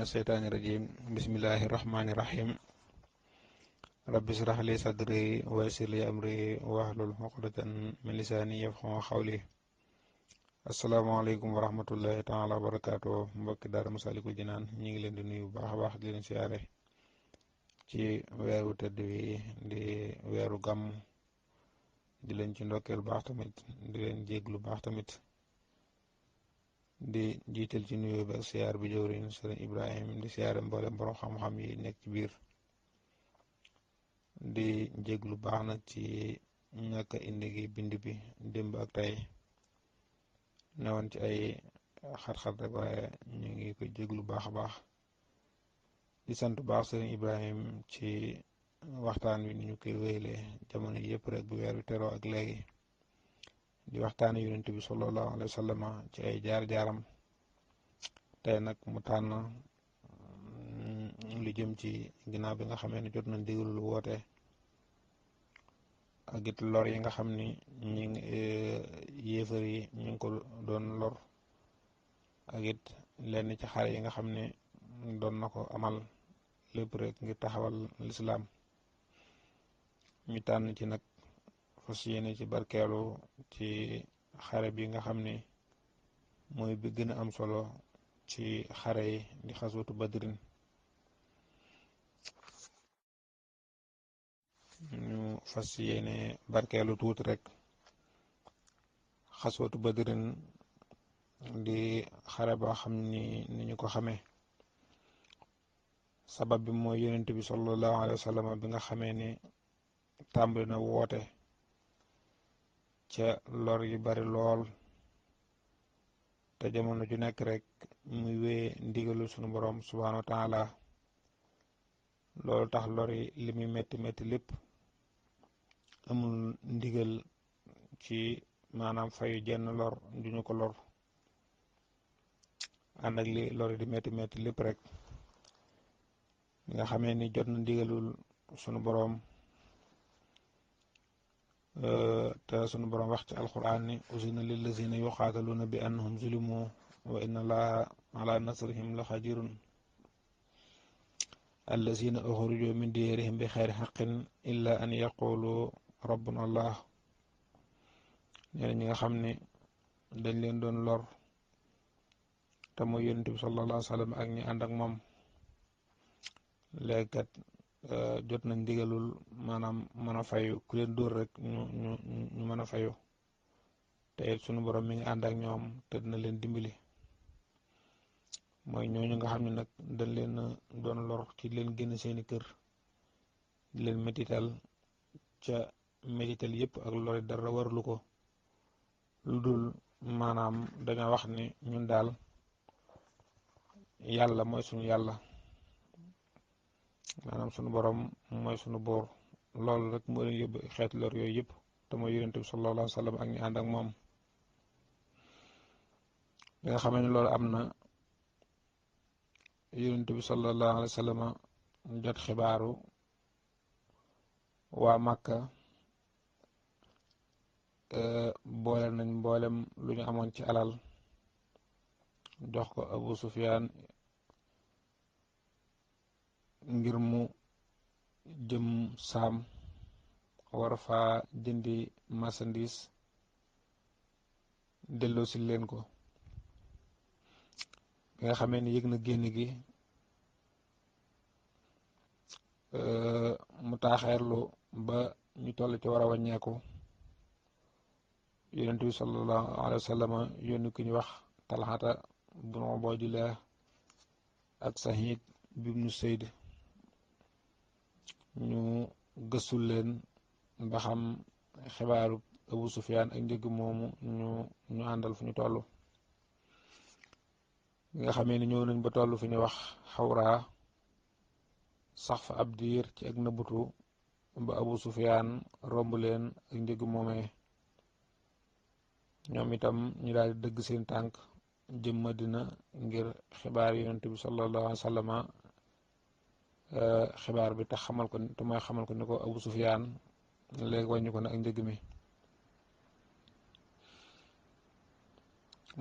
الشيطان الرجيم بسم الله الرحمن الرحيم رب اشرح لي صدري ويسر لي أمري واحلل عقدة من لساني يفقهوا قولي asalaamaaleykum wa rahmatullahi taala wa barakaatu mbokki daara Masaalikul Jinaan ñu ngi leen di nuyu bu baax a baax di leen siyaare ci weeru tëdd wi di weeru gàmm di leen ci ndokkeel baax tamit di leen jéglu baax tamit di jiital ci nuyoo bi ak siyaar bi jëwriñ sëriñ Ibrahim di siyaare mboolem borom xam-xam yi nekk ci biir di jéglu baax nag ci ñàkk a indi gi bind bi démb ak tey newoon ci ay xat-xat rek waaye ñu ngi ko jéglu baax a baax di sant baax sëriñ Ibrahim ci waxtaan wi ni ñu koy wéyalee jamono yëpp rek bu weer wi teroo ak léegi di waxtaan yonent bi sallallahu alayhi wa sallam ci ay jaar-jaaram tey nag mu tànn lu jëm ci ginnaaw bi nga xamee ne jot nañ déglu lu woote ak it lor yi nga xam ni ñi yéefar yi ñu ngi ko doon lor ak it lenn ci xare yi nga xam ne doon na ko amal lépp rek ngir taxawal lislaam ñu tànn ci nag fas yéene ci barkeelu ci xare bi nga xam ni mooy bi gën a am solo ci xare yi di xaswatu badrin ñu fas yéene barkeelu tuuti rek xaswatu badrin di xare boo xam ni ñu ko xamee sabab bi mooy yonent bi sallallahu alayhi wa sallam bi nga xamee ni tàmbali na woote ca lor yu bari lool te jamono ju nekk rek muy wéye ndigalu sunu borom subhanahu wa taala loolu tax lor yi li muy metti metti lépp amul ndigal ci maanaam fayu jenn lor duñu ko lor ànd ak li lor yi di metti metti lépp rek nga xamee ni jot na ndigalul sunu borom te sunu borom wax ci alquran ni usina lillazina yuqaataluuna bi annahum zulimu wa inna allaha ala nasrihim la xadirun allazina uxrijoo min diyarihim bi xayri xaqin illa an yaqulu rabbuna allah ñeneen ñi nga xam ne dañ leen doon lor te mooy yonent bi sallallahu alayhi wa sallam ak ñi ànd ak moom léegi kat jot nañ ndigalul maanaam mën a fayu ku leen dóor rek ñu mën a fayu te it sunu borom mi ngi ànd ak ñoom te dina leen dimbali mooy ñooñu nga xam ne nag dañ leen doon lor ci leen génn seeni kër di leen métital ca métital yëpp ak lori dara warlu ko lu dul maanaam dañoo wax ni ñun daal yàlla mooy suñu yàlla maanaam sunu borom mooy sunu boor loolu rek moo leen yóbbu xeeti lor yooyu yëpp te mooy yonent bi sallallahu alayhi wa sallam ak ñi ànd ak moom bi nga xamee ne loolu am na yonent bi sallallahu alayhi wa sallam jot xibaaru waa Màkka boole nañ mboolem lu ñu amoon ci alal jox ko Abu Sufyaan ngir mu jëm saam war fa jëndi marchandise delloo si leen ko bi nga xamee ni yëg na génn gi mu taaxeerlu ba ñu toll ci war a wàññeeku yonent bi sallallahu alayhi wa sallam yónni ku ñu wax Talxata bun Ubaydillah ak Sahiid bibnu Sayd ñu gëstul leen ba xam xibaaru Abu Sufyaan ak njëg moomu ñu àndal fu ñu toll bi nga xamee ni ñëw nañ ba toll fi ñu wax xawraa sax fa ab diir ci ak nëbbutu ba Abu Sufyaan romb leen ak njëg moomee ñoom itam ñu daal di dëgg seen tànk jëm Madina ngir xibaar yonent bi sallallahu alayhi wa sallam xibaar bi tax xamal ko te mooy xamal ko ni ko Abu Sufyaan léegi wàññi ko na ak njëg mi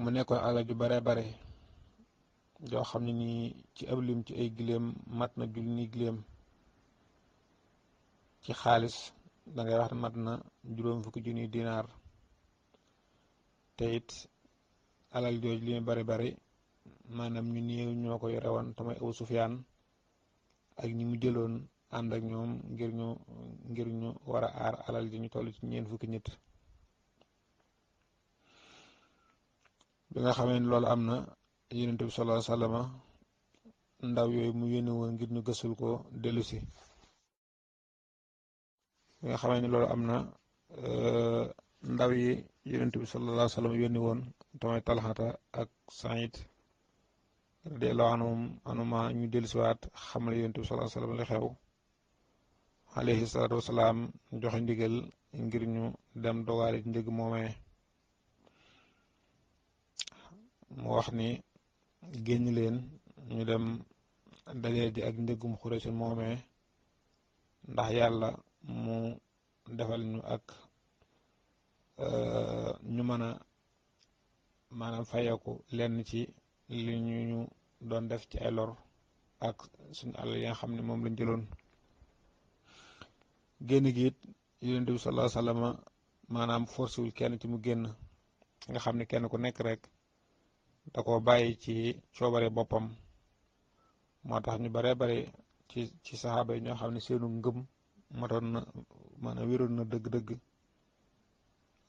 mu nekkoon alal ju bare bare joo xam ne nii ci ab lim ci ay giléem mat na junni giléem. ci xaalis dangay wax ne mat na juróom fukki junni dinaar. te it alal jooj li mu bari bari maanaam ñu néew ñoo ko yore woon te mooy Abu Sufyaan ak ñi mu jëloon ànd ak ñoom ngir ñu war a aar alal ji ñu toll ci ñeent fukki nit. bi nga xamee ni loolu am na Yonent bi sallallahu alayhi wa sallam ndaw yooyu mu yónni woon ngir ñu gësul ko dellu si. bi nga xamee ni loolu am na ndaw yi Yonent bi sallallahu alayhi wa sallam yónni woon te mooy Talxata ak Saïd radiyallahu anhuma ñu dellusiwaat xamal Yonent bi sallallahu alayhi wa sallam li xew alayhi salaatu wasalaam joxe ndigal ngir ñu dem dogaale ci njëg moomee. mu wax ni génn leen ñu dem dajee ji ak njëggum Xuraysh moomee ndax yàlla mu defal ñu ak ñu mën a maanaam fayeeku lenn ci li ñu doon def ci ay lor ak suñu àll yi nga xam ne moom lañ jëloon. génn gi it Yonent bi sallallahu alayhi wa sallam maanaam forcé wul kenn ci mu génn, nga xam ne kenn ku nekk rek da ko bàyyi ci coobare boppam. moo tax ñu baree bare ci saxaaba yi ñoo xam ne seenu ngëm matoon na maanaam wéroon na dëgg-dëgg,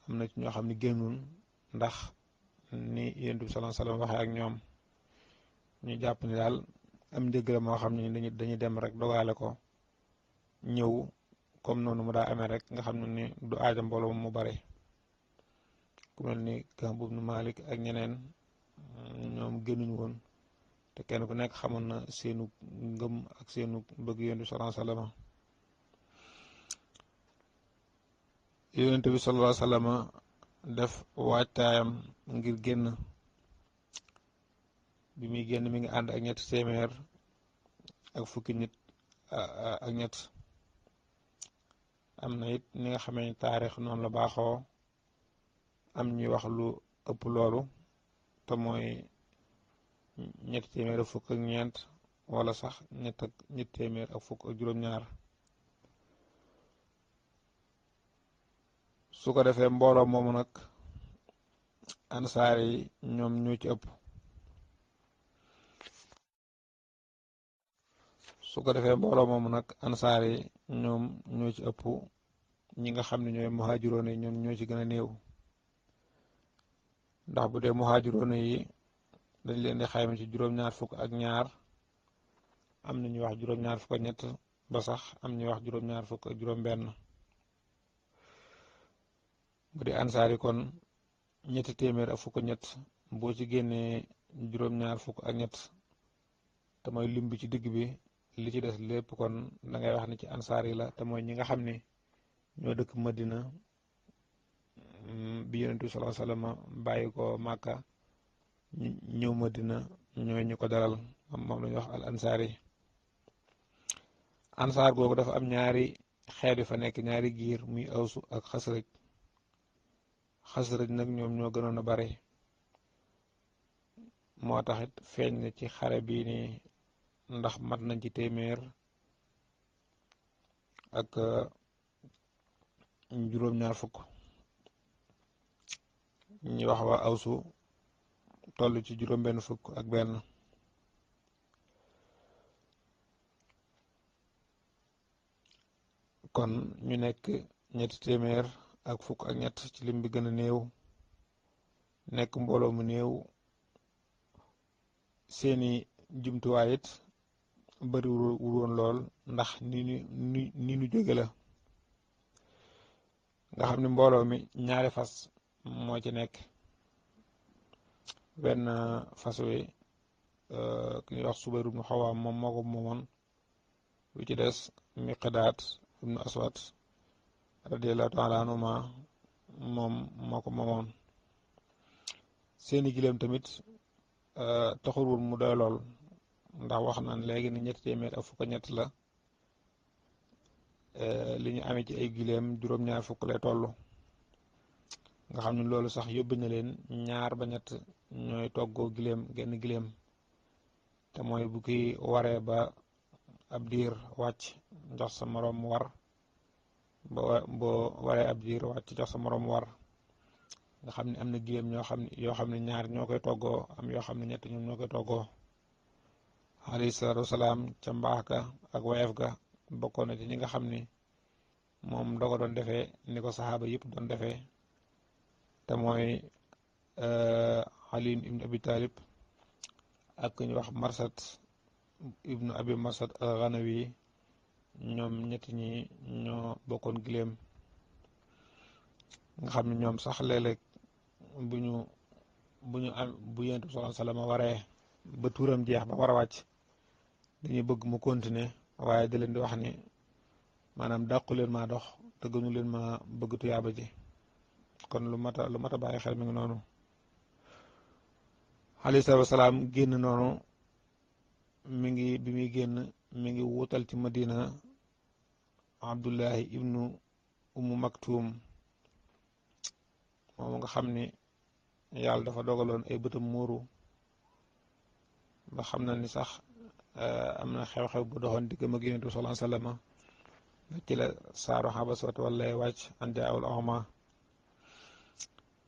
am na ci ñoo xam ne génnul ndax ni Yonent bi sallallahu alayhi wa sallam waxee ak ñoom. ñu jàpp ni daal am njëg la moo xam ne dañuy dem rek dogaale ko ñëw comme noonu mu daa amee rek, nga xam ne ni du aaja mbooloo mu bare. ku mel ni Kaab ibn Malik ak ñeneen ñoom génnuñu woon, te kenn ku nekk xamoon na seenu ngëm ak seenu bëgg Yonent bi sallallahu alayhi wa sallam. Yonent bi sallallahu alayhi wa sallam def waajtaayam ngir génn. bi muy génn mi ngi ànd ak 300 ak fukki nit ak ñett. am na it ni nga xamee ni taarix noonu la baaxoo, am ñuy wax lu ëpp loolu te mooy 300 ak fukk ak ñeent wala sax 300 ak fukk ak juróom-ñaar. su ko defee mbooloo moomu nag ansaar yi ñoom ñoo ci ëpp. su ko defee mbooloo moomu nag ansaar yi ñoom ñoo ci ëpp. ñi nga xam ne ñooy muhaajiroon yi ñoom ñoo ci gën a néew, ndax bu dee muhaajiroon yi dañ leen di xayma ci juróom-ñaar fukk ak ñaar, am na ñuy wax juróom-ñaar fukk ak ñett ba sax am ñuy wax juróom-ñaar fukk ak juróom-benn. bu dee ansaar yi kon 300 ak fukk ak ñett boo ci génnee juróom-ñaar fukk ak ñett te mooy lim bi ci digg bi, li ci des lépp kon da ngay wax ni ci ansaar yi la, te mooy ñi nga xam ne ñoo dëkk Madina bi Yonent bi sallallahu alayhi wa sallam bàyyi ko Màkka ñëw Madina, ñooy ñu ko dalal moom la ñuy wax al ansaar yi. ansaar googu dafa am ñaari xeet yu fa nekk, ñaari giir, muy awsu ak xasraj. xasraj nag ñoom ñoo gënoon a bare, moo taxit feeñ na ci xare bii nii ndax mat nañ ci 100 ak juróom-ñaar fukk. ñi wax waa awsu toll ci juróom-benn fukk ak benn. kon ñu nekk 300 ak fukk ak ñett ci lim bi gën a néew, nekk mbooloo mu néew. seeni jumtuwaay it bari woon lool ndax ni nu jóge la, nga xam ne mbooloo mi ñaari fas moo ci nekk. benn fas wi ki ñuy wax Subayr ibnu Xawaam moom moo ko moomoon, lu ci des Miqdaad ibnu Aswad radiyallahu taala anhuma moom moo ko moomoon. seeni gileem tamit taxul woon mu doy lool, ndax wax naan léegi ni 300 ak fukk ak ñett la. li ñu amee ci ay gileem juróom-ñaar fukk lay toll, nga xam ne loolu sax yóbbu na leen 2 ba 3 ñooy toggoo gileem genn gileem. te mooy bu ki waree ba ab diir wàcc jox sa moroom war boo waree ab diir wàcc jox sa moroom war nga xam ne am na giléem yoo xam ne ñaar ñoo koy toggoo am yoo xam ne ñett ñoom ñoo koy toggoo alayhi salaatu wasalaam ca mbaax ga ak woyof ga bokkoon na ci ñi nga xam ni moom da ko doon defee ni ko saxaaba yëpp doon defee te mooy Ali ibnu Abi Talib ak ku ñu wax Marsad ibnu Abi Marsad al-Ghanawi ñoom ñetti ñi ñoo bokkoon giléem nga xam ne ñoom sax léeg-léeg bu Yonent bi sallallahu alayhi wa sallam waree ba tuuram jeex ba war a wàcc dañuy bëgg mu continuer waaye da leen di wax ni maanaam dàqu leen maa dox te gënu leen ma bëgg tuyaaba ji kon lu mat a bàyyi xel mi ngi noonu. alayhi salaatu wasalaam génn noonu bi muy génn mi ngi wuutal ci Madina Abdullahi ibnu Ummu Maktum moom nga xam ni yàlla dafa dogaloon ay bëtam muuru ba xam na ni sax am na xew-xew bu doxoon diggam ak Yonent bi sallallahu alayhi wa sallam ci la saaru xabas wat wala wàcc an jaa'ahul a'maa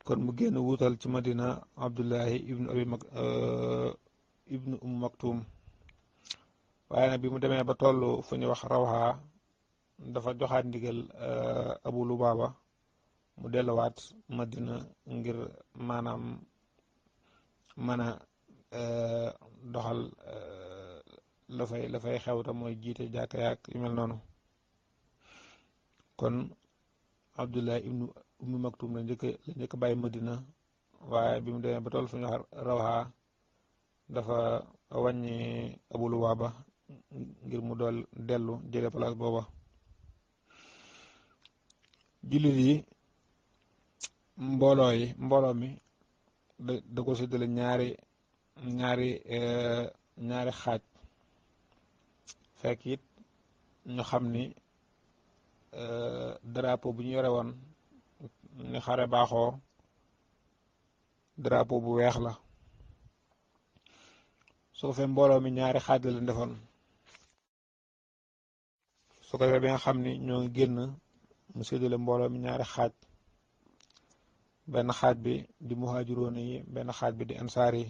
kon mu génn wuutal ci Madina Abdullahi ibnu Umm Maktum waaye nag bi mu demee ba toll fu ñuy wax Rawha dafa joxaat ndigal Abu Lubaaba mu delluwaat Madina ngir maanaam mën a doxal la fay xew te mooy jiite jàkka yaak yu mel noonu kon Abdullahi ibnu Ummi Maktum la njëkk bàyyi Madina waaye bi mu demee ba toll fu ñu wax Rawha dafa wàññi Abu Lubaaba ngir mu dellu jële place booba. jullit yi mbooloo mi da ko séddale ñaari xaaj fekk it ñu xam ni drapeau bu ñu yore woon ni xare baaxoo drapeau bu weex la soo fee mbooloo mi ñaari xaaj la leen defoon su ko defee bi nga xam ni ñoo ngi génn mu séddale mbooloo mi ñaari xaaj benn xaaj bi di muhaajiroon yi benn xaaj bi di ansaar yi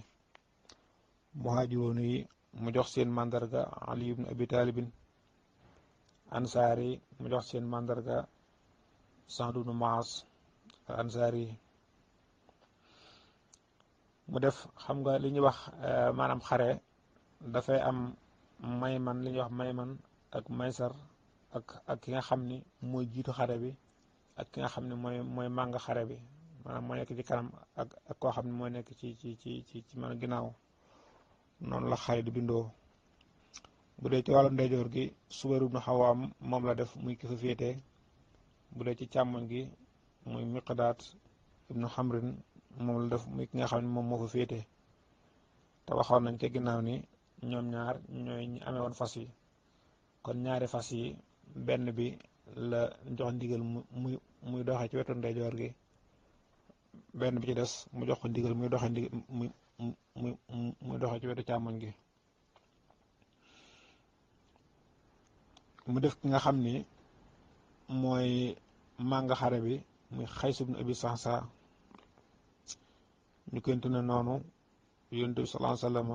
muhaajiroon yi mu jox seen màndarga Ali ibn Abi Talibin ansaar yi mu jox seen màndarga Saad ibn Muaz ansaar yi mu def xam nga li ñuy wax maanaam xare dafay am mayman li ñuy wax mayman ak maysar ak ki nga xam ni mooy jiitu xare bi ak ki nga xam ne mooy màng xare bi maanaam moo nekk ci kanam ak koo xam ne moo nekk ci man ginnaaw noonu la xare di bindoo bu dee ci wàllu ndeyjoor gi Subayr ibnu Xawaam moom la def muy ki fa féete bu dee ci càmmoñ gi muy Miqdaad ibnu Xamrin moom la def muy ki nga xam ne moom moo fa féete te waxoon nañ ca ginnaaw ni ñoom ñaar ñooy ñi amee woon fas yi kon ñaari fas yi benn bi la jox ndigal muy doxee ci wetu ndeyjoor gi benn bi ci des mu jox ko ndigal muy doxee ci wetu càmmoñ gi mu def ki nga xam ni mooy mànga xare bi muy Xays ibnu Abi Sahsa ñu kentu ne noonu Yonent bi sallallahu alayhi wa sallam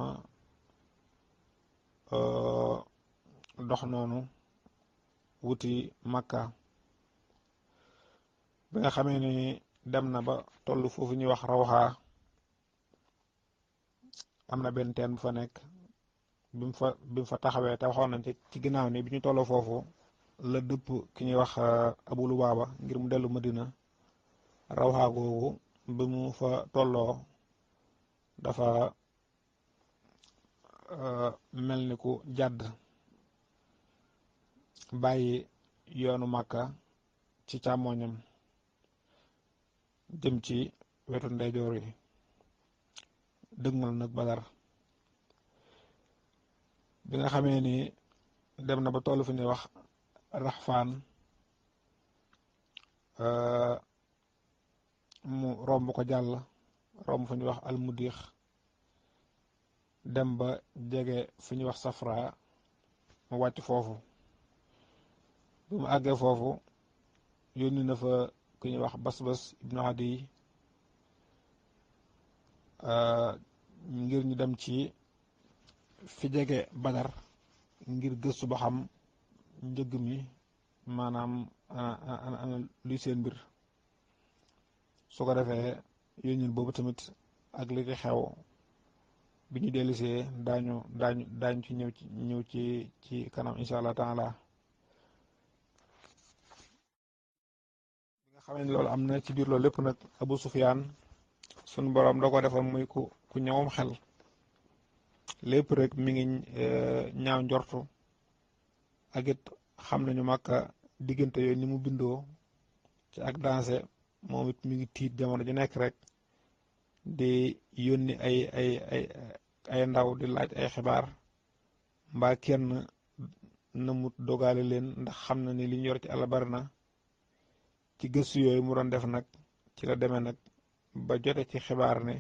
dox noonu wuti Makka bi nga xamee ni dem na ba toll foofu ñuy wax Rawha am na benn teen bu fa nekk bi mu fa taxawee te waxoon nañ ci ginnaaw ni bi ñu tolloo foofu la dëpp ki ñuy wax Abu Lubaaba ngir mu dellu Madina Rawha googu bi mu fa tolloo dafa mel ni ku jàdd bàyyi yoonu Màkka ci càmmooñam jëm ci wetu ndeyjoor yi dëgmal nag Badar bi nga xamee ni dem na ba toll fi ñuy wax Raxfaan mu romb ko jàll romb fu ñuy wax Almudiix dem ba jege fu ñuy wax Safra mu wàcc foofu. bi mu àggee foofu yónni na fa ku ñuy wax Basbas ibnu Adi ngir ñu dem ci fi jege Badar ngir gëstu ba xam njëgg mi maanaam ana luy seen mbir. su ko defee yónni boobu tamit ak li ci xew bi ñu dellusee daañu ci ñëw ci kanam incha allah taala. bi nga xamee ne loolu am na ci biir loolu lépp nag Abu Sufyaan sunu borom da ko defoon muy ku ñawam xel lépp rek mi ngi ñaaw njortu ak it xam nañu Màkka diggante yooyu ni mu bindoo ci ak danse moom it mi ngi tiit jamono ju nekk rek di yónni ay ndaw di laaj ay xibaar mbaa kenn na mu dogaale leen ndax xam na ni li ñu yor ci àll bari na. ci gëstu yooyu mu doon def nag ci la demee nag ba jote ci xibaar ne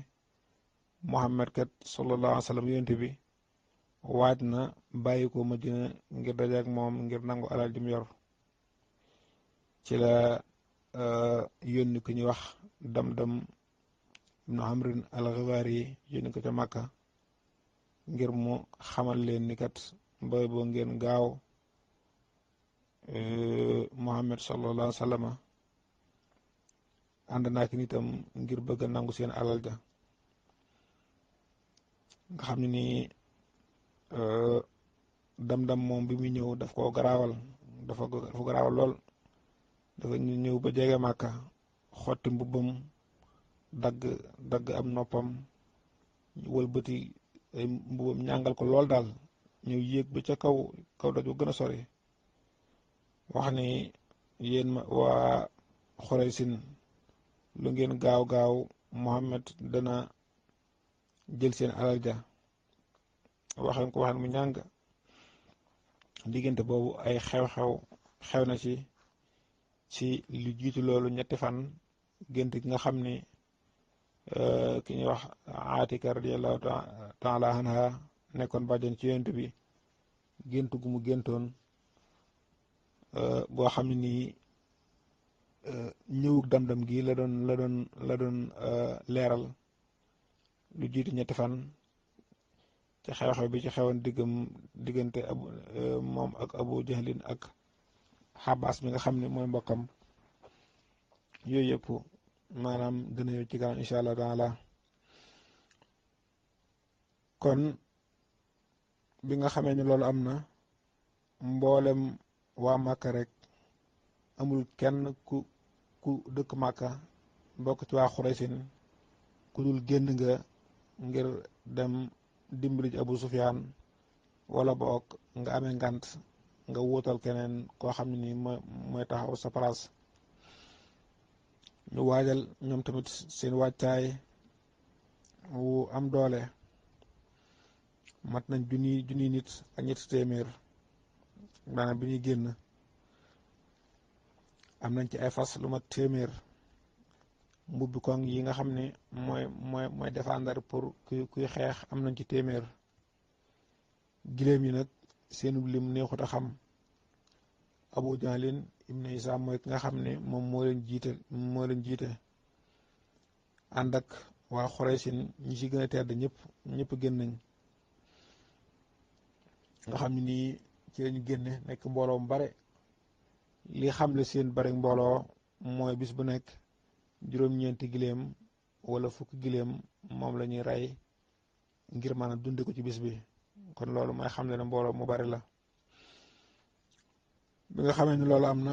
Muhammad kat sallallahu alayhi wa sallam yonent bi waaj na bàyyi ko Madina ngir daje ak moom ngir nangu alal ji mu yor. ci la yónni ku ñuy wax Damdam ibnu Amrin al-Ghifari yónni ko ca Makka ngir mu xamal leen ni kat booy boo ngeen gaaw Muhammad sallallahu alayhi wa sallam ànd naa ki nitam ngir bëgg a nangu seen alal ja. nga xam ne nii Damdam moom bi muy ñëw daf koo garaawal dafa garaawal lool. dafa ñëw ba jege Màkka xotti mbubbam dagg am noppam wëlbati ay mbubbam ñàngal ko lool daal ñëw yéeg ba ca kaw daju gën a sori wax ni yéen waa Xuraysin lu ngeen gaaw Muhammad dana jël seen alal ja waxeen ko waxeen mu ñàng. diggante boobu ay xew na ci lu jiitu loolu ñetti fan gént gi nga xam ni ki ñuy wax Aatika radiyallahu taala anha nekkoon bàjjen ci yonent bi gént gu mu géntoon boo xam ne nii ñëwug Damdam gi la doon leeral lu jiitu ñetti fan ci xew-xew bi ci xewoon diggante moom ak Abu Jahlin ak Xabaas bi nga xam ne mooy mbokkam. yooyu yëpp maanaam dina ñëw ci kanam incha allah taala. kon bi nga xamee ne loolu am na mboolem waa Màkka rek amul kenn ku dëkk Màkka bokk ci waa Xuraysin ku dul génn nga ngir dem dimbali ci Abu Sufyaan wala boog nga amee ngant nga wuutal keneen koo xam ne nii mooy taxaw sa place. ñu waajal ñoom tamit seen wàccaay wu am doole mat nañ junni nit ak ñetti téeméer maanaam bi ñuy génn am nañ ci ay fas lu mat téeméer. mbubbi koŋ yi nga xam ne mooy défendre pour kuy xeex am nañ ci téeméer. giléem yi nag seenu lim neexut a xam. Abu Jahlin ibnu Isaam mooy ki nga xam ne moom moo leen jiite ànd ak waa Xuraysin ñi ci gën a tedd ñëpp génn nañ. nga xam ne nii ci lañu génne nekk mbooloo mu bare. li xamle seen bari mbooloo mooy bis bu nekk juróom-ñeenti giléem wala fukki giléem moom la ñuy rey ngir mën a dunde ko ci bis bi. kon loolu mooy xam ne mbooloo mu bari la. bi nga xamee ne loolu am na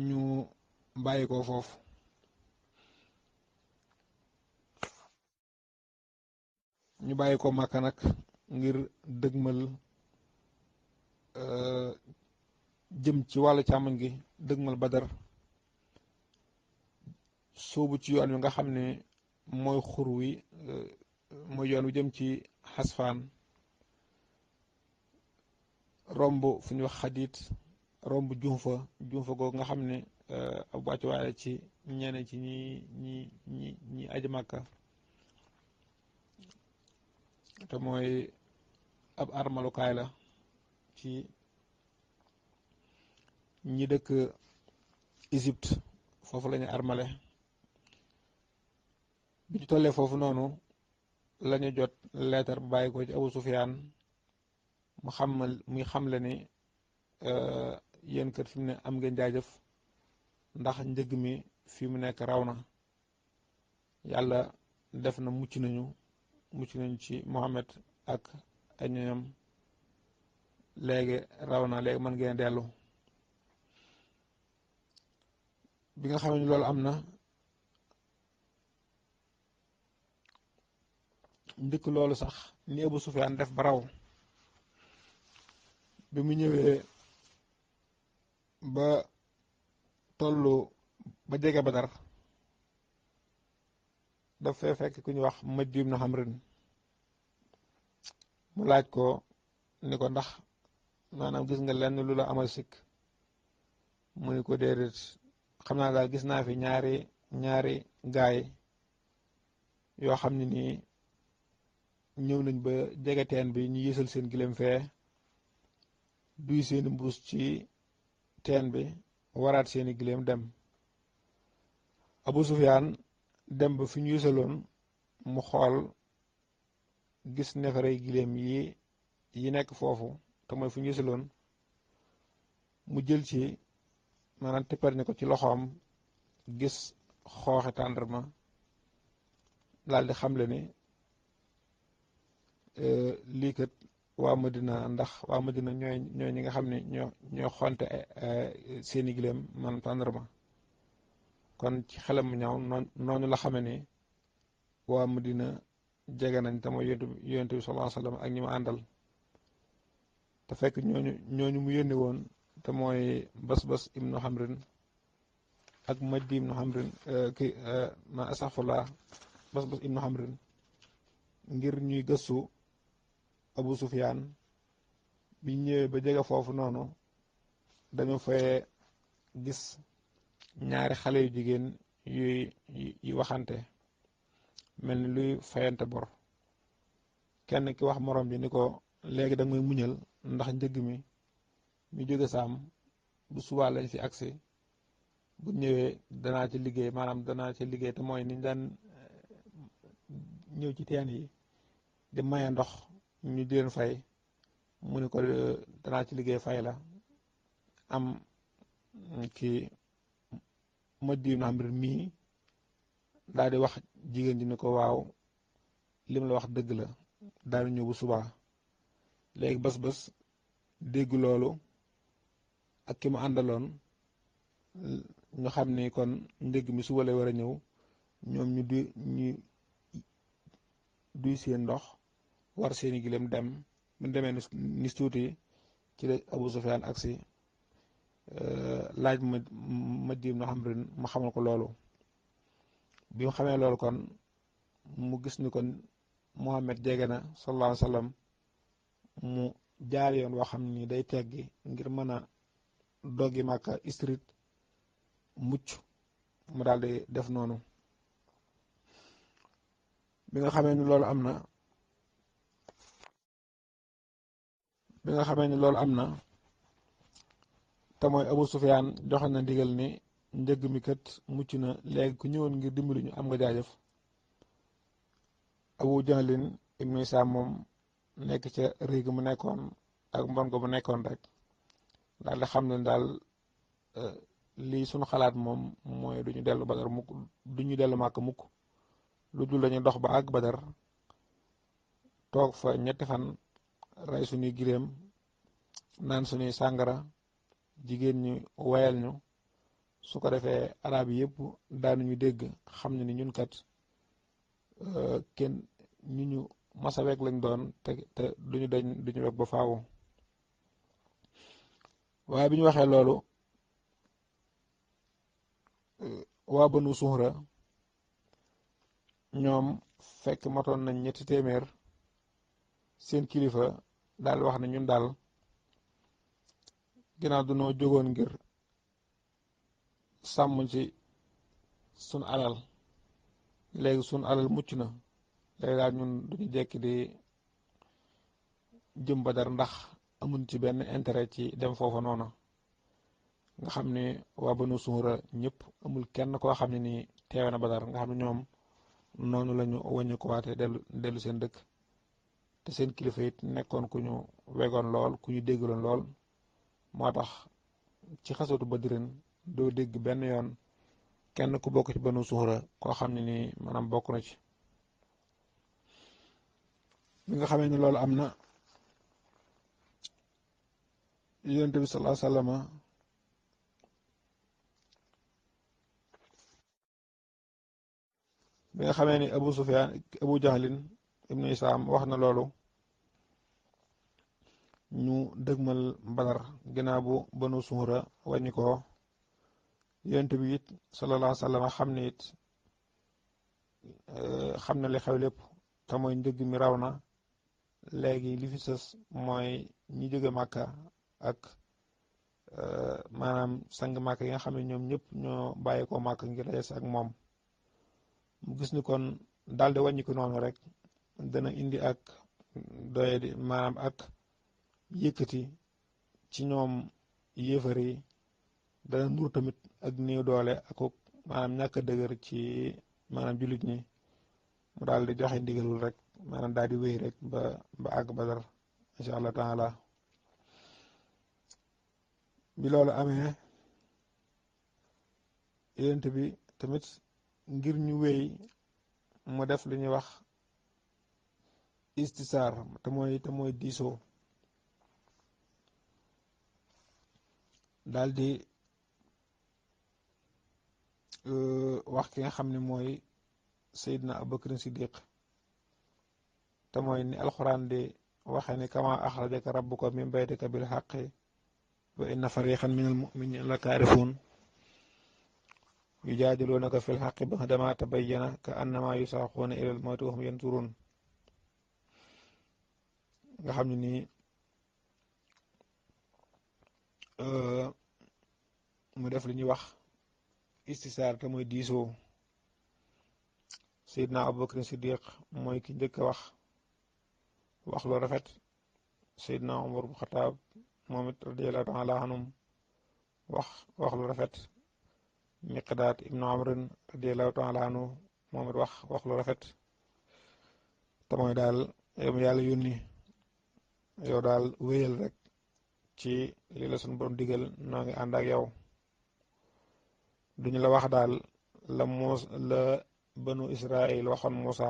ñu bàyyi ko foofu ñu bàyyi ko Màkka nag ngir dëgmal jëm ci wàllu càmmoñ gi dëgmal Badar soobu ci yoon wi nga xam ne mooy xur wi mooy yoon wi jëm ci Xasfaan romb fu ñuy wax Xadiit romb Juhfa googu nga xam ne ab wàcc waaye ci ñenn ci ñi aji Màkka te mooy ab armalukaay la ci ñi dëkk Égypte foofu la ñu armale bi ñu tollee foofu noonu la ñu jot leetar bu bàyyi ko ci Abu Sufyaan muy xam le ni yéen kër fi mu ne am ngeen jaajëf ndax njëg mi fi mu nekk raw na yàlla def na mucc nañu ci Muhammad ak ay ñoñam léegi raw na léegi mën ngeen dellu bi nga xam ne loolu am na ndikk loolu sax ni Abu Sufyaan def ba raw bi mu ñëwee ba tollu ba jege Badar daf fee fekk ku ñu wax Majdi ibn Amrin mu laaj ko ni ko ndax maanaam gis nga lenn lu la amal sikk mu ni ko déedéet xam naa daal gis naa fi ñaari gaay yoo xam ne nii ñëw nañ ba jege teen bi ñu yësal seen gileem fee duy seeni mbuus ci teen bi waraat seeni gileem dem Abu Sufyaan dem ba fi ñu yësaloon mu xool gis neefarey gileem yi nekk foofu te mooy fi ñu yësaloon mu jël ci maanaam tippar ni ko ci loxoom gis xooxe tàndarma daal di xamle ni lii kat waa Madina ndax waa Madina ñooy ñi nga xam ne ñoo xonte seeni gileem man tàndarma kon ci xelam mu ñaaw noonu la xame ni waa Madina jege nañ te mooy yonent bi sallallahu alayhi wa sallam ak ñi ma àndal te fekk ñooñu mu yónni woon te mooy Basbas ibnu Amrin ak Majdi ibnu Amrin ma astaghfirullah Basbas ibnu Amrin ngir ñuy gëstu Abu Sufyaan bi ñëwee ba jege foofu noonu dañu fay gis ñaari xale yu jigéen yuy waxante mel ni luy fayante bor kenn ki wax morom bi ni ko léegi da nga may muñal ndax njëg mi jóge saam bu subaa lañ fi agsi bu ñëwee danaa ci liggéey maanaam danaa ci liggéey te mooy niñ daan ñëw ci teen yi di maye ndox ñu di leen fay mu ni ko danaa ci liggéey fay la am kii Majdi ibn Amr mii daal di wax jigéen ji ni ko waaw lim la wax dëgg la daal di ñëw bu subaa léegi bés dégg loolu ak ki mu àndaloon ñu xam ni kon ndégg mi suba lay war a ñëw ñoom ñu duy seen ndox war seeni gileem dem bu demee ni tuuti ci la Abu Sufyaan agsi laaj Majdi ibn Amr mu xamal ko loolu bi mu xamee loolu kon mu gis ni kon Muhammad jege na sallallahu alayhi wa sallam mu jaar yoon woo xam ni day teggi ngir mën a doggi Màkka istrit mucc mu daal di def noonu bi nga xamee ni loolu am na te mooy Abu Sufyaan joxe na ndigal ni njëgg mi kat mucc na léegi ku ñëwoon ngir dimbali ñu am nga jaajëf Abu Jahlin ibnu Isaam moom nekk ca réeg mu nekkoon ak mbon ko mu nekkoon rek daal di xam ne daal lii suñu xalaat moom mooy duñu dellu Badar mukk duñu dellu Màkka mukk lu dul dañu dox ba àgg Badar toog fa ñetti fan rey suñuy giréem naan suñuy sàngara jigéen ñi wayal ñu su ko defee arab yi yëpp daanuñu dégg xam ne ni ñun kat kenn ñu masa weeg lañ doon te duñu weeg ba faawu waaye bi ñu waxee loolu waa Banu Suhra ñoom fekk matoon nañ 300 seen kilifa daal wax ne ñun daal ginnaaw dunoo jógoon ngir sàmm ci sun alal léegi sun alal mucc na léegi daal ñun duñu jekki di jëm Badar ndax amuñ ci benn intérêt ci dem foofa noonu nga xam ne waa Banu Suhra ñëpp amul kenn koo xam ne nii teewe na Badar nga xam ne ñoom noonu la ñu wàññi ko waate dellu seen dëkk te seen kilifa it nekkoon ku ñu wegoon lool ku ñu déggaloon lool moo tax ci xasatu Badrin doo dégg benn yoon kenn ku bokk ci Banu Suhra koo xam ne nii maanaam bokk na ci bi nga xamee ne loolu am na yonent bi sallallahu alayhi wa sallam bi nga xamee ni Abu Jahlin ibnu Isaam wax na loolu ñu dëgmal Badar ginnaaw bu Banu Suhra wàññi ko yonent bi it sallallahu alayhi wa sallam xam na li xew lépp te mooy njëgg mi raw na léegi li fi sës mooy ñi jóge Màkka ak maanaam sang Màkka yi nga xam ne ñoom ñëpp ñoo bàyyi ko Màkka ngir rees ak moom mu gis ni kon daldi wàññi ko noonu rek dana indi ak doye di maanaam ak yëkkati ci ñoom yéefar yi dana nur tamit ak néew doole ak maanaam ñàkk a dëgër ci maanaam jullit ñi mu daal di joxe ndigalul rek maanaam daal di wéy rek ba àgg Badar incha allah taala bi loolu amee yonent bi tamit ngir ñu wéy mu def li ñuy wax istisaar te mooy diisoo daal di wax ki nga xam ne mooy Seydina Abubakar Siddiq te mooy ni alxuraan di waxe ni kama axrajaka rabbuka min baytika bil haqqi wa inna fariqan min al muminina la kaarifuun yujaadiluunaka fil haqqi ba'dama tabayyana ka annama yusaaquuna ilal mawti wa hum yanzuruun nga xam ne nii mu def li ñuy wax istisaar te mooy diisoo Seydina Abubakar Siddiq mooy ki njëkk a wax lu rafet Seydina Umar bu Xataab moom it radiyallaahu taala anhum wax lu rafet Miqdaad ibnu Amrin radiyallaahu taala anhu moom it wax lu rafet te mooy daal yow yàlla yónni yow daal wéyal rek ci li la suñu borom digal noo ngi ànd ak yow duñu la wax daal la banu Israil waxoon Muusa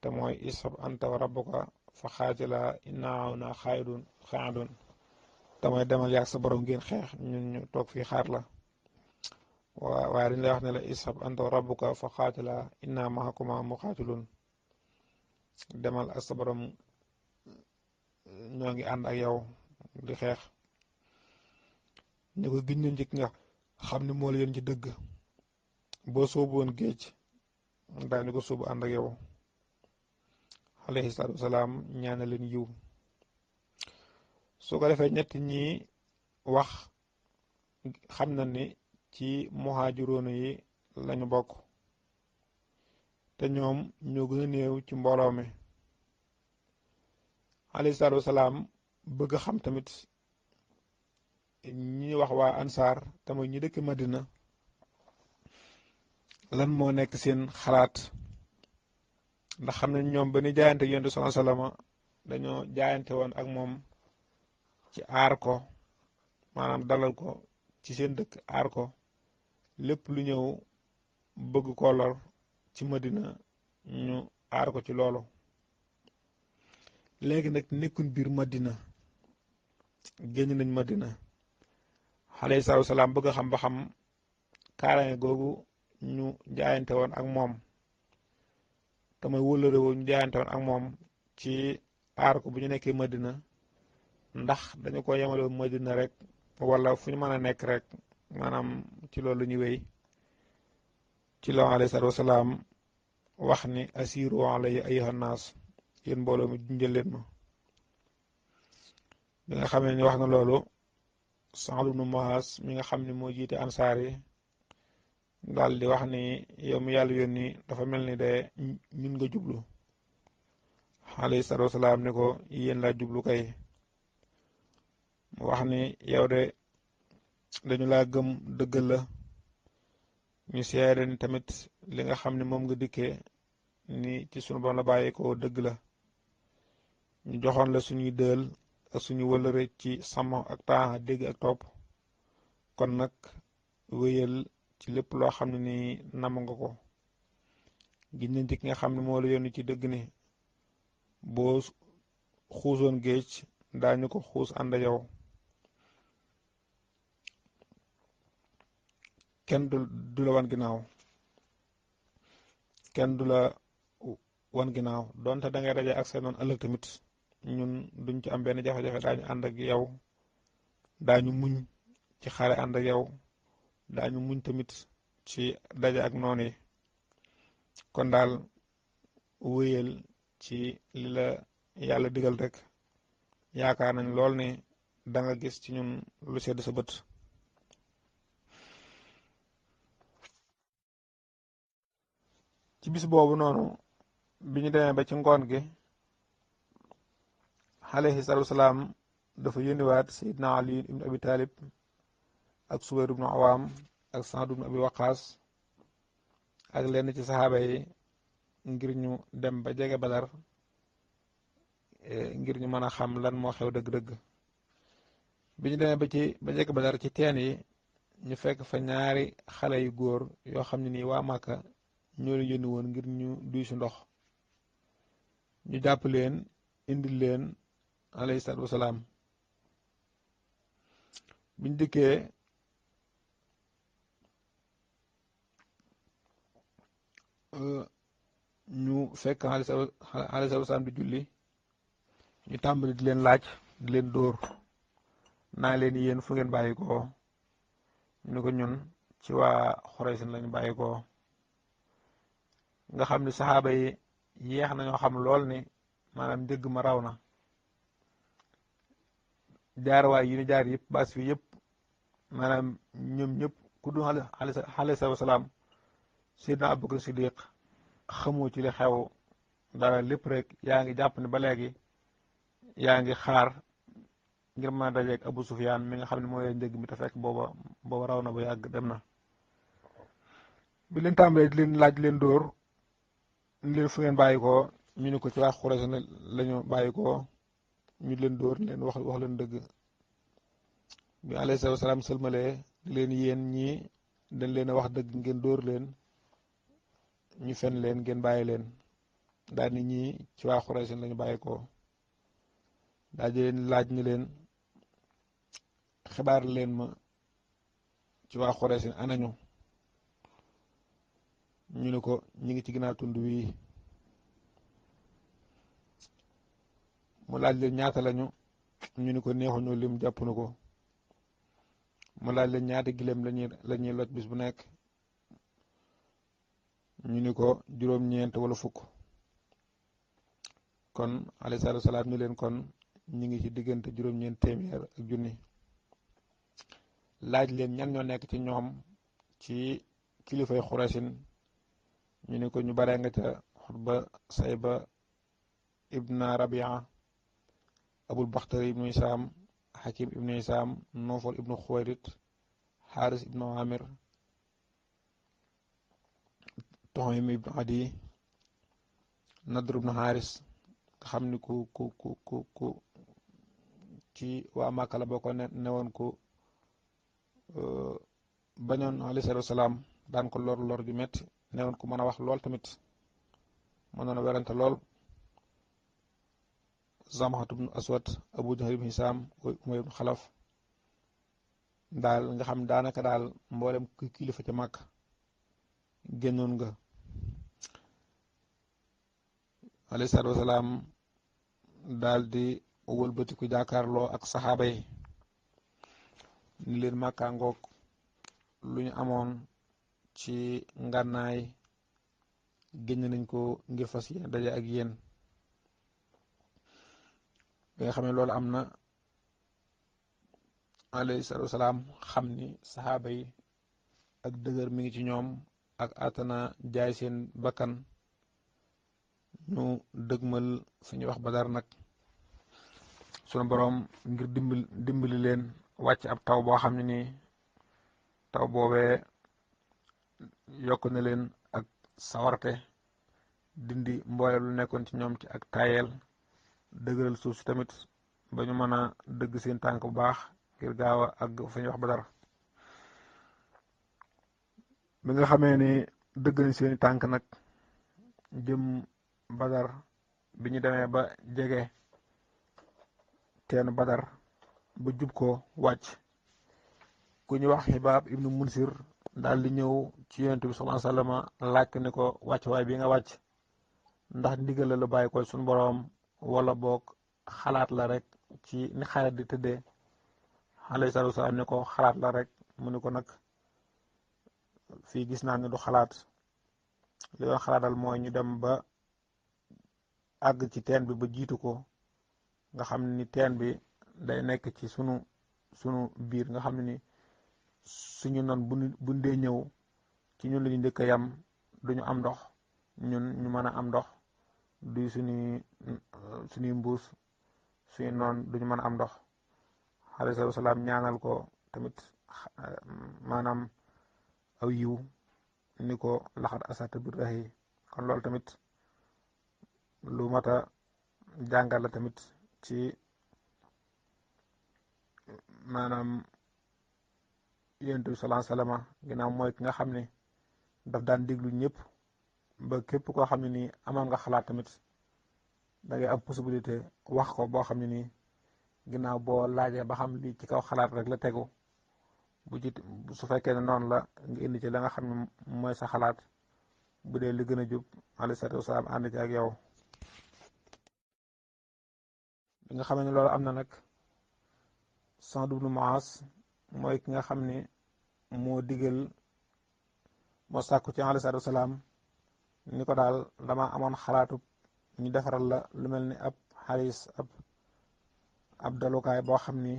te mooy ishab anta wa rabbuka fa xaatila innaa haahunaa qaa'iduun te mooy demal yaag sa borom ngeen xeex ñun ñu toog fii xaar la waaye dañ lay wax ne la ishab anta wa rabbuka fa xaatila innaa ma'akumaa muqaatiluun demal ak sa borom ñoo ngi ànd ak yow di xeex ñu ko giñ na njëkk nga xam ne moo la yoon ci dëgg boo soobu woon géej daañu ko soobu ànd ak yow alayhi salaatu wasalaam ñaana leen yiw su ko defee ñett ñi wax xam na ni ci muhaajiroon yi lañu bokk te ñoom ñoo gën a néew ci mbooloo mi alayhi salaatu wasalaam bëgg xam tamit ñi wax waa ansaar te mooy ñi dëkk Madina lan moo nekk seen xalaat ndax xam ne ñoom ba ni jaayante yonent sallallahu alayhi wasallam dañoo jaayante woon ak moom ci aar ko maanaam dalal ko ci seen dëkk aar ko lépp lu ñëw bëgg ko lor ci Madina ñu aar ko ci loolu léegi nag nekkuñ biir Madina génn nañ Madina alayhi salaatu wasalaam bëgg a xam ba xam kaaraange googu ñu jaayante woon ak moom te mooy wóllëre woo ñu jaayante woon ak moom ci aar ko bu ñu nekkee Madina ndax dañu ko yemale Madina rek wala fu ñu mën a nekk rek maanaam ci loolu ñu wéy ci la alayhi salaatu wasalaam wax ni asiru alayya ayyuhan naas yéen mbooloo mi junjal leen ma bi nga xamee ni wax na loolu Saad ibnu Muaaz mi nga xam ne moo jiite ansaar yi daal di wax ni yow mi yàlla yónni dafa mel ni de ñun nga jublu. alayhi salaatu wasalaam ni ko yéen laa jublu kay. mu wax ni yow de dañu laa gëm dëggal la, ñu seede ni tamit li nga xam ne moom nga dikkee ni ci sunu borom la bàyyi ko dëgg la. ñu joxoon la suñuy dël ak suñu wëlëre ci sàmm ak taaxa dégg ak topp. kon nag wéyal ci lépp loo xam ne ni nam nga ko. gis nañ ci ki nga xam ne moo la yónni ci dëgg ni boo xuusoon géej daañu ko xuus ànd yow. kenn du la wan ginnaaw, kenn du la wan ginnaaw donte da ngay daje ak seen noon ëllëg tamit ñun duñ ci am benn jafe-jafe. daañu ànd ak yow, daañu muñ ci xare ànd ak yow, daañu muñ tamit ci daje ak noon yi. kon daal wéyal ci li la yàlla digal rek. yaakaar nañ lool ni da nga gis ci ñun lu sedd sa bët. ci bis boobu noonu bi ñu demee ba ci ngoon gi, alayhi salaatu wasalaam dafa yónniwaat Seydina Ali ibn Abi Talib ak Subayr ibn Awaam ak Saad ibn Abi Waqaas ak lenn ci saxaaba yi ngir ñu dem ba jege Badar, ngir ñu mën a xam lan moo xew dëgg-dëgg. bi ñu demee ba jege Badar ci teen yi, ñu fekk fa ñaari xale yu góor yoo xam ne nii waa Màkka ñoo leen yónni woon ngir ñu duy su ndox. ñu jàpp leen indi leen alayhi salaatu wasalaam. biñ dikkee ñu fekk alayhi salaatu wasalaam di julli. ñu tàmbali di leen laaj, di leen dóor, naa leen yéen fu ngeen bàyyi ko. ñu ne ko ñun ci waa Xuraysin lañu bàyyi ko. nga xam ni saxaaba yi yéex nañoo xam lool ni maanaam njëgg ma raw na. jaarwaay yi ni jaar yëpp baas fi yëpp maanaam ñoom ñëpp ku dul alayhi salaatu wasalaam Seydina Abubakar Siddiq xamoo ci li xew dara. lépp rek yaa ngi jàpp ne ba léegi yaa ngi xaar ngir mën a dajeeg Abu Sufyaan mi nga xam ne mooy njëgg mi te fekk booba raw na ba yàgg dem na. bi leen tàmbalee di leen laaj leen dóor, ni leen fu ngeen bàyyi ko. ñu ne ko ci waa Xuraysh lañu bàyyi ko. ñu leen dóor leen wax leen dëgg. bi alayhi salaatu wasalaam sëlmalee di leen yéen ñii dañ leen a wax dëgg ngeen dóor leen, ñu fen leen ngeen bàyyi leen. daal ni ñii ci waa Xuraysh lañu bàyyi ko. daal di leen laaj ni leen xibaar leen ma ci waa Xuraysh anañu. ñu ne ko ñu ngi ci ginnaaw tund wii. mu laaj leen ñaata lañu. ñu ne ko neexuñu lim, jàpp na ko. mu laaj leen ñaata gileem lañuy loj bis bu nekk. ñu ni ko juróom-ñeent wala fukk. kon alayhi salaatu wasalaam ni leen kon ñu ngi ci diggante juróom-ñeent téeméer ak junni. laaj leen ñan ñoo nekk ci ñoom ci kilifay Xuraysin. ñu ni ko ñu bare nga ca Xutba, Sayba ibna Rabia, Abul Baxtari ibnu Isaam, Hakim ibnu Isaam, Nofal ibnu Xuwayrit, Xaaris ibnu Amir, Tuhaym ibnu Adi, Nadr ibnu Xaaris nga xam ni ku ci waa Màkka la boo ko newoon ku bañoon alayhi salaatu wasalaam, daan ko lor ju metti, newoon ku mën a wax lool tamit, mënoon a werante lool. Zamxatu ibnu Aswad, Abu Jahl ibnu Hisaam, Umay ibnu Xalaf, daal nga xam daanaka daal mboolem ku kilifa ca Màkka génnoon nga. alayhi salaatu wasalaam daal di wëlbatiku jàkkaarloo ak saxaaba yi ni leen Màkka ngoog, lu ñu amoon ci ngànnaay génn nañ ko ngir fas yéene daje ak yéen. bi nga xam ne loolu am na, alayhi salaatu wasalaam xam ni saxaaba yi ak dëgër mi ngi ci ñoom ak atana jaay seen bakkan ñu dëgmal fi ñuy wax Badar nag sunu boroom ngir dimbali leen wàcc ab taw boo xam ne nii taw boobee yokk na leen ak sawarte dindi mboole lu nekkoon ci ñoom ci ak tayel dëgëral suuf si tamit ba ñu mën a dëgg seen tànk bu baax ngir gaaw a àgg fa ñuy wax Badar bi nga xamee ni dëgg nañ seeni tànk nag jëm Badar bi ñu demee ba jege teenu Badar ba jub ko wàcc ku ñu wax Xibaab ibnu Munsir daal di ñëw ci yonent bi sallallahu alayhi wa sallam laaj ko ni ko wàcc waay bi nga wàcc ndax ndigal la bàyyi ko suñu boroom wala boog xalaat la rek ci ni xalaat di tëddee alayhi salaatu wa salaam ni ko xalaat la rek mu ni ko nag fii gis naa ne du xalaat li doon xalaatal mooy ñu dem ba àgg ci teen bi ba jiitu ko nga xam ni teen bi day nekk ci sunu biir nga xam ne ni suñu noon bu dee ñëw ci ñun la ñu njëkk a yam duñu am ndox ñun ñu mën a am ndox duy suñuy mbuus suñu noon duñu mën a am ndox alayhi salaam ñaanal ko tamit maanaam aw yiw ni ko laxat asata birrahi kon loolu tamit lu mat a jàngal la tamit ci maanaam yonent bi sallallahu alayhi wasallam ginnaaw mooy ki nga xam ne daf daan déglu ñëpp ba képp koo xam ne nii amoon nga xalaat tamit da ngay am possibilité wax ko boo xam ne nii ginnaaw boo laajee ba xam lii ci kaw xalaat rek la tegu su fekkee ne noonu la nga indi ci la nga xam ne mooy sa xalaat bu dee li gën a jub alayhi salaatu wasalaam ànd ci ak yow bi nga xam ne loolu am na nag Saad ibnu Muaaz mooy ki nga xam ne moo sàkku ci alayhi salaatu wasalaam ni ko daal dama amoon xalaatu ñu defaral la lu mel ni ab xalis ab dalukaay boo xam ni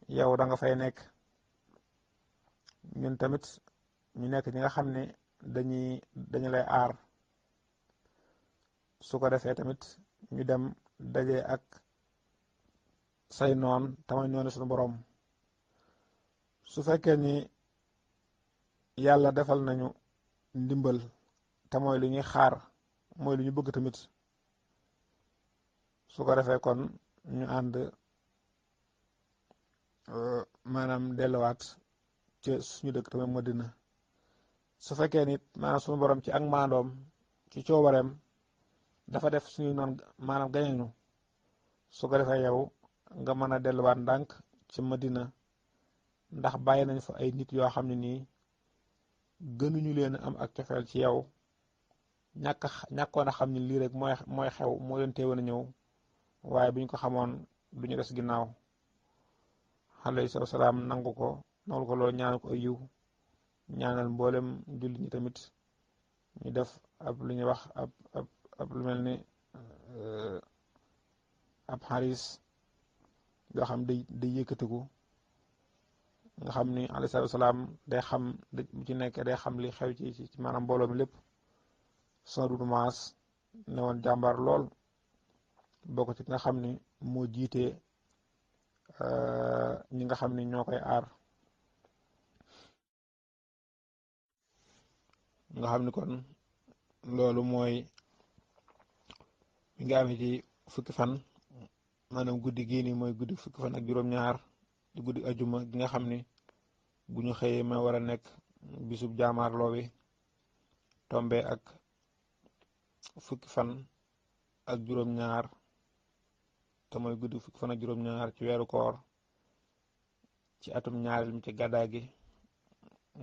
yow da nga fay nekk ñun tamit ñu nekk ñi nga xam ne dañu lay aar su ko defee tamit ñu dem daje ak say noon tamay noonu suñu boroom su fekkee ni yàlla defal nañu ndimbal te mooy lu ñuy xaar mooy lu ñu bëgg tamit su ko defee kon ñu ànd maanaam delluwaat ci suñu dëkk tamit Madina su fekkee nit maanaam suñu borom ci ak maandoom ci coobareem dafa def suñu noon maanaam gañeñu su ko defee yow nga mën a delluwaat ndànk ci Madina ndax bàyyi nañ fa ay nit yoo xam ne nii gënuñu leen am ak cofeel ci yow ñàkkoon a xam ni lii rek mooy xew moo leen teewoon a ñëw waaye bu ñu ko xamoon duñu des ginnaaw alayhi salaam nangu ko loolu ñaanal ko ay yiw ñaanal mboolem jullit ñi tamit ñu def ab lu ñuy wax ab lu mel ni ab xaris yoo xam day yëkkatiku nga xam ni alayhi salaam day xam bu ci nekkee day xam li xew ci maanaam mbooloo mi lépp Saad ibnu Muaaz ne woon jàmbaar lool bokk ci nga xam ni moo jiite ñi nga xam ni ñoo koy aar nga xam ni kon loolu mooy mi nga amee ci fukki fan maanaam guddi gii nii mooy guddi fukki fan ak juróom-ñaar di guddi ajuma gi nga xam ni bu ñu xëyee ma war a nekk bisub jaamaarloo bi tombe ak fukki fan ak juróom-ñaar te mooy guddi fukki fan ak juróom-ñaar ci weeru koor ci atum ñaareel mi ci gàddaay gi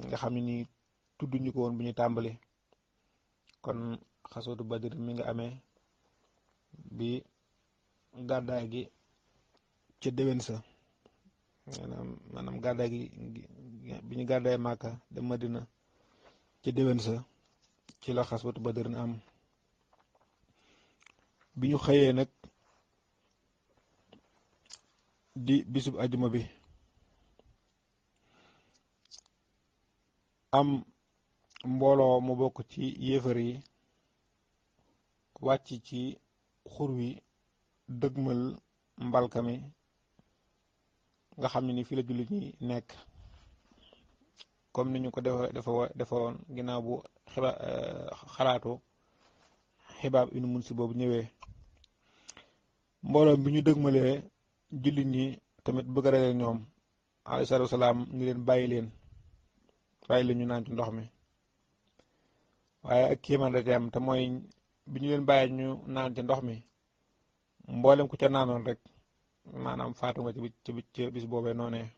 nga xam ne nii tudduñu ko woon bu ñu tàmbali kon xasootu Badr mi nga amee bi gàddaay gi ca déwén sa maanaam gàddaay gi bi ñu gàddaay Màkka dem Madina ca déwén sa ci la xasootu Badr na am bi ñu xëyee nag di bisub ajuma bi am mbooloo mu bokk ci yéefar yi wàcc ci xur wi dëgmal mbalka mi nga xam ne ni fii la jullit ñi nekk, comme ni ñu ko defoon ginnaaw bu xalaatu Xibaab ibnu Munsi boobu ñëwee. mbooloo bi ñu dëgmalee jullit ñi tamit bëgg a rey ñoom alayhi salaatu wasalaam ni leen bàyyi leen ñu naan ci ndox mi. waaye ak kéemaan da ci am te mooy bi ñu leen bàyyi ñu naan ci ndox mi, mboolem ku ca naanoon rek maanaam faatu nga ci bis boobee noonee,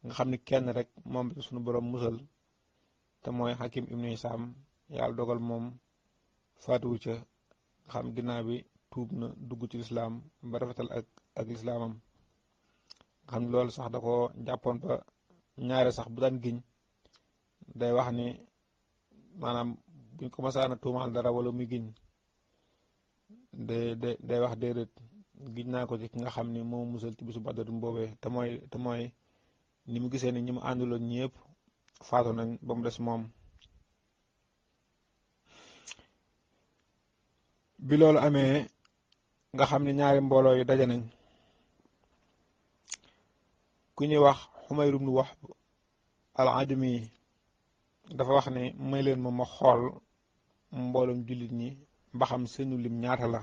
nga xam ni kenn rek moom suñu borom musal te mooy Hakim ibnu Hisaam. yàlla dogal moom faatuwu ca, nga xam ginnaaw bi tuub na dugg ci lislaam ba rafetal ak lislaamam, nga xam ne loolu sax da ko jàppoon ba ñaare sax bu daan giñ day wax ni maanaam buñ ko masaana tuumaal dara wala muy giñ day wax déedéet giñ naa ko ci ki nga xam ni moo musal ci bisu Badar boobee te mooy ni mu gisee ni ñi mu ànduloon ñëpp faatu nañ ba mu des moom. bi loolu amee nga xam ne ñaari mbooloo yu daje nañ, ku ñuy wax Xumayr ibnu Wahb al-Adami dafa wax ne may leen ma xool mbooloom jullit ñi ba xam seenu lim ñaata la.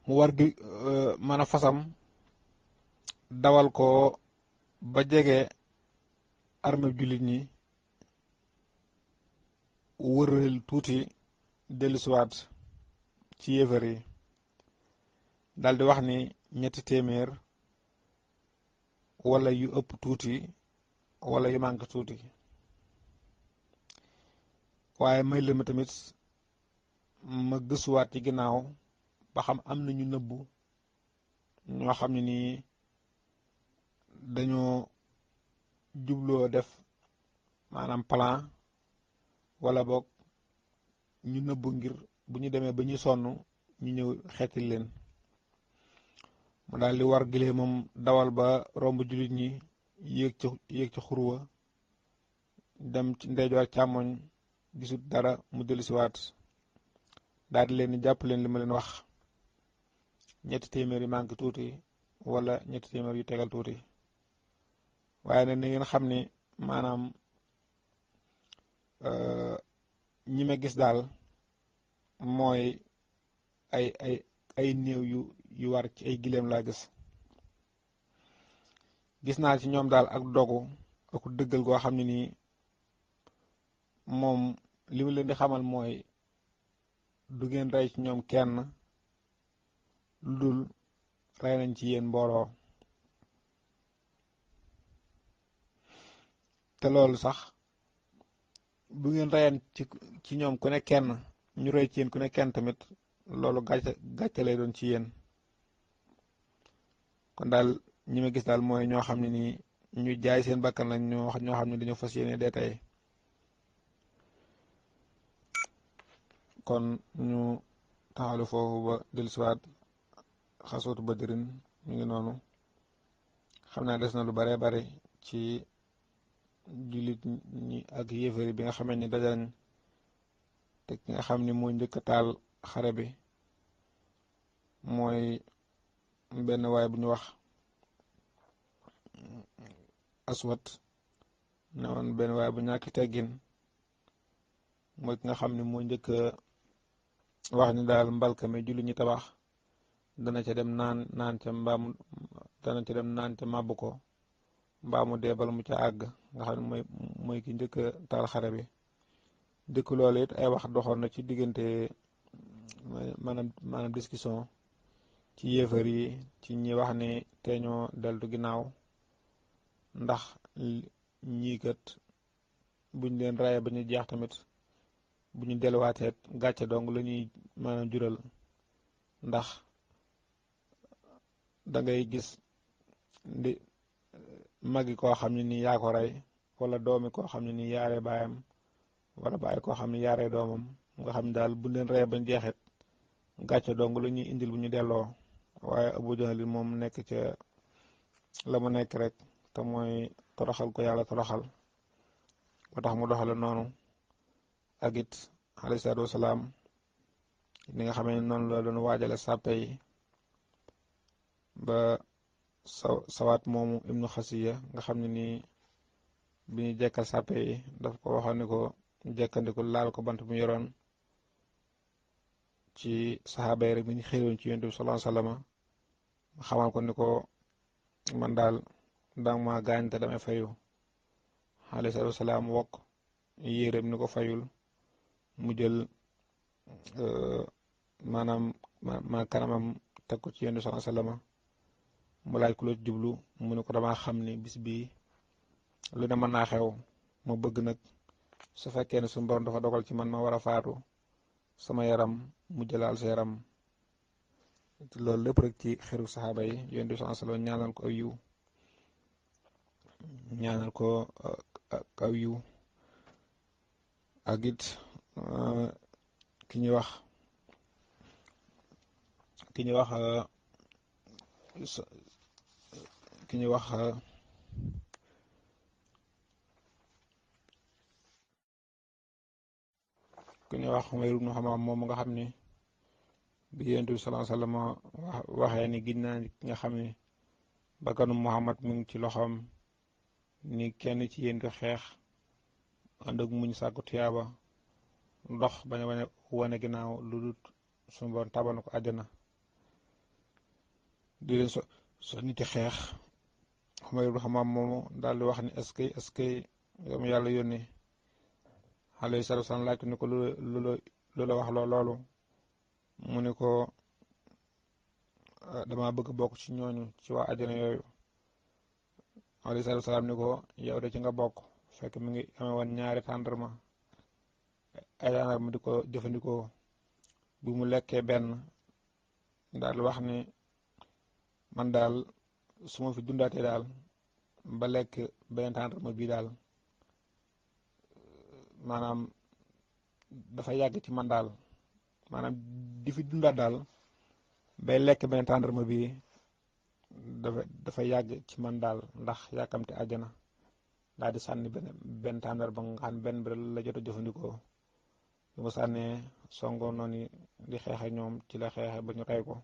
mu war gi mën a fasam dawal ko ba jege armée jullit ñi, wëral tuuti dellusiwaat ci yéefar yi daldi wax ni 300 wala yu ëpp tuuti wala yu manqué tuuti. waaye may leen ma tamit ma gëstuwaat ci ginnaaw ba xam am na ñu nëbbu ñoo xam ne nii dañoo jubloo def maanaam plan, wala boog ñu nëbbu ngir bu ñu demee ba ñuy sonn ñu ñëw xeeti leen. mu daal di war gilee moom dawal ba romb jullit ñi yéeg ci xurwa dem ci ndeyjoor ak càmmoñ gisut dara, mu dellusiwaat daal di leen ni jàpp leen li ma leen wax 300 yu manqué tuuti wala 300 yu tegal tuuti. waaye nag ni ngeen xam ni maanaam ñi ma gis daal mooy ay néew yu war ci ay gileem laa gis naa ci ñoom daal ak dogu ak dëggal goo xam ne nii moom li mu leen di xamal mooy du ngeen rey ci ñoom kenn lu dul rey nañ ci yéen mbooloo. te loolu sax bu ngeen reyan ci ñoom ku ne kenn ñu rey ci yéen ku ne kenn tamit loolu gàcce lay doon ci yéen. kon daal ñi ma gis daal mooy ñoo xam ne nii ñu jaay seen bakkan lañ, ñoo xam ne dañoo fas yéene dee tey. kon ñu taxalu foofu ba dellusiwaat xasootu Badrin ñu ngi noonu. xam naa des na lu bare bare ci jullit ñi ak yéefari bi nga xamee ni dajañ te ki nga xam ni mooy njëkk a taal xare bi mooy benn waay bu ñu wax Aswad, ne woon benn waay bu ñàkk teggin, mooy ki nga xam ni mooy njëkk a wax ni daal mbalka mi jullit ñi tabax dana ca dem naan ca mbaamu dana ca dem naan ca màbb ko mbaamu dee bala mu ca àgg, nga xam ne mooy ki njëkk a taal xare bi. dëkk loolu it ay wax doxoon na ci diggante maanaam discussion ci yéefar yi ci ñi wax ni te ñoo deltu ginnaaw, ndax ñii kat buñ leen raye ba ñu jeex tamit bu ñu delluwaateet gàcce dong la ñuy maanaam jural, ndax da ngay gis ndi magi koo xam ne nii yaa ko rey wala doomi koo xam ne nii yaare baayam wala bàyyi koo xam ne yaaree doomam, nga xam ne daal bu leen rey bañ jeexit gàcce dong la ñuy indil bu ñu delloo. waaye Abu Jahl moom nekk ca la mu nekk rek te mooy toroxal ko yàlla toroxal ba tax mu doxale noonu. ak it alayhi salaatu wasalaam li nga xamee ne noonu la doon waajale sàppe yi ba sawaat moomu ibnu xasiya nga xam ne nii bi ñu jekkal sàppe yi daf ko waxoon ni ko jekkandiku laal ko bant bu mu yoroon ci saxaaba yi rek bi ñu xëroon ci yonent bi sallallahu alayhi wasallam xamal ko ni ko man daal danga ma gaañ te damay fayu alayhi salaatu wasalaam wokk yéeréem ni ko fayul mu jël maanaam ma kanamam teg ko ci yonent bi sallallahu alayhi wasallam mu laaj ku la jublu mu ne ko damaa xam ni bis bii lu ne mën naa xew ma bëgg nag su fekkee ne suñu borom dafa dogal ci man ma war a faatu sama yaram mu jëlaal sa yaram loolu lépp rek ci xeru saxaaba yi yonent bi sallallahu alayhi wasallam ñaanal ko aw yiw ñaanal ko aw yiw ak it ki ñuy wax ki ñuy wax ki ñuy wax ku ñuy wax Umayr ibn Hammaam moom nga xam ne bi Yonent bi sallallahu alayhi wasallam waxee ni giñ naa nga xam ne bakkanu Muhammad mu ngi ci loxoom ni kenn ci yéen ko xeex ànd ak muñ sàkku tiyaaba ndox bañ a wane ginnaaw lu dut suñu borom tabal na ko àjjana di leen so niti xeex Umayr ibn Hammaam moomu daal di wax ni est-ce que yow yàlla yónni alayhi salaatu wasalaam laaj ko ni ko lu la wax loolu mu ni ko dama bëgg bokk ci ñooñu ci waa àjjana yooyu alayhi salaatu wasalaam ni ko yow de ci nga bokk fekk mi ngi amee woon ñaari tàndarma ay tàndarma di ko jëfandikoo bi mu lekkee benn daal wax ni man daal su ma fi dundaatee daal ba lekk benn tàndarma bii daal maanaam dafa yàgg ci man daal maanaam di fi dundaat daal bay lekk benn tàndarma bii dafa yàgg ci man daal ndax yàkkamte àjjana daal di sànni benn tàndarma nga xam benn bi la jot a jëfandikoo bi mu sànnee songoo noonu di xeexe ñoom ci la xeexe ba ñu rey ko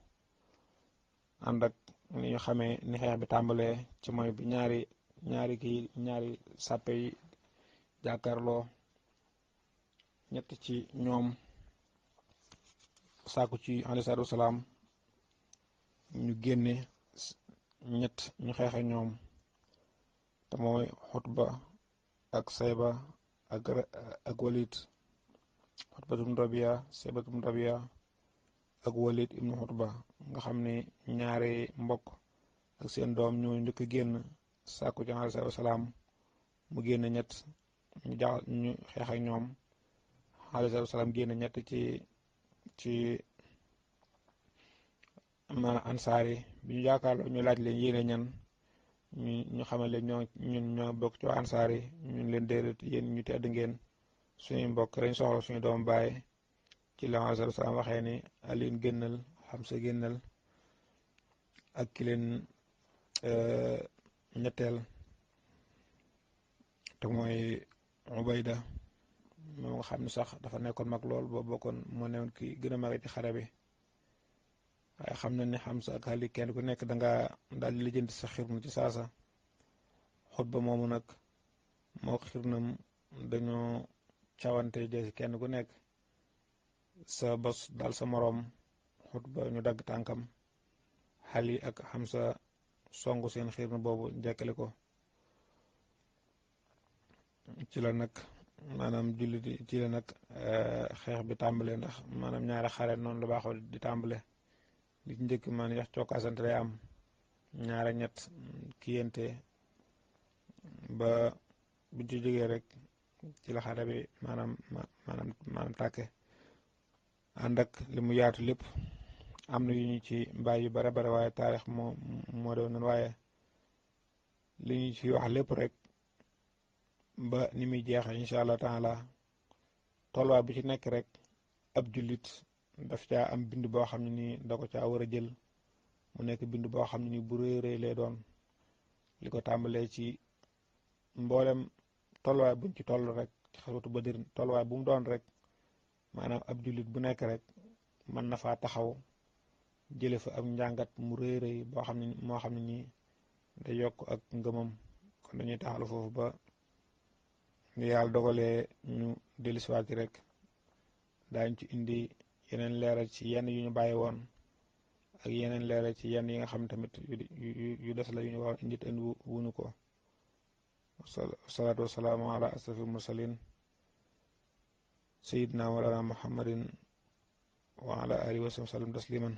ànd ak ni ñu xamee ni xeex bi tàmbalee ci mooy bi ñaari sàppe yi jàkkaarloo ñett ci ñoom sàkku ci alayhi salaatu wasalaam ñu génne ñett ñu xeexe ñoom te mooy Xutba ak Sayba ak Walid Xutba ibn Rabia Sayba ibn Rabia ak Walid ibn Xutba nga xam ne ñaari mbokk ak seen doom ñoo njëkk a génn sàkku ci alayhi salaatu wasalaam mu génn ñett ñu xeex ak ñoom alayhi salaatu wasalaam génn ñett ci ma ansaar yi bi ñu jàkkaarloo ñu laaj leen yéene ñan ñu xamal leen ñun ñoo bokk ci waa ansaar yi ñun leen déedéet yéen ñu tedd ngeen suñuy mbokk lañ soxla suñu doom bàyyi ci la alayhi salaatu wasalaam waxee ni Aliin génnal Hamza génnal ak ki leen ñetteel te mooy Ubayda moom nga xam ne sax dafa nekkoon mag lool boo bokkoon moo newoon ki gën a mag ci xare bi waaye xam na ni Hamza ak Ali kenn ku nekk danga daal di lijjanti sa xirnu ci saasa Xutba moomu nag moo xirnam dañoo cawante jeesi kenn ku nekk sa bos daal sa moroom Xutba ñu dagg tànkam Ali ak Hamza songu seen xirnu boobu jekkale ko ci la nag maanaam jullit ci la nag xeex bi tàmbale ndax maanaam ñaari xare noonu la baaxoo di tàmbale li ci njëkk man yax cokkaasante lay am ñaare ñett kiyante ba buñ ci jógee rek ci la xare bi maanaam tàkke ànd ak li mu yaatu lépp am na yu ñu ci bàyyi yu bare bare waaye taarix moo doon noonu waaye li ñu ci wax lépp rek ba ni muy jeexee incha allah taala tolluwaay bu ci nekk rek ab jullit daf caa am bind boo xam ne nii da ko caa war a jël mu nekk bind boo xam ne nii bu rëy rëy lay doon li ko tàmbalee ci mboolem tolluwaay buñ ci toll rek ci xaswatu Badr tolluwaay bu mu doon rek maanaam ab jullit bu nekk rek mën na faa taxaw jële fa ab njàngat mu rëy rëy boo xam ne moo xam ne nii day yokk ak ngëmam. kon dañuy taxalu foofu ba ñu yàlla dogalee ñu dellusiwaat rek daañ ci indi yeneen leeral ci yenn yu ñu bàyyi woon ak yeneen leeral ci yenn yi nga xam tamit yu des la yu ñu wax indi te indi wuñu ko. wasalaatu wasalaamu ala asrafil mursalin sayidna walana muhammadin wa ala alihi wa sallam tasliman.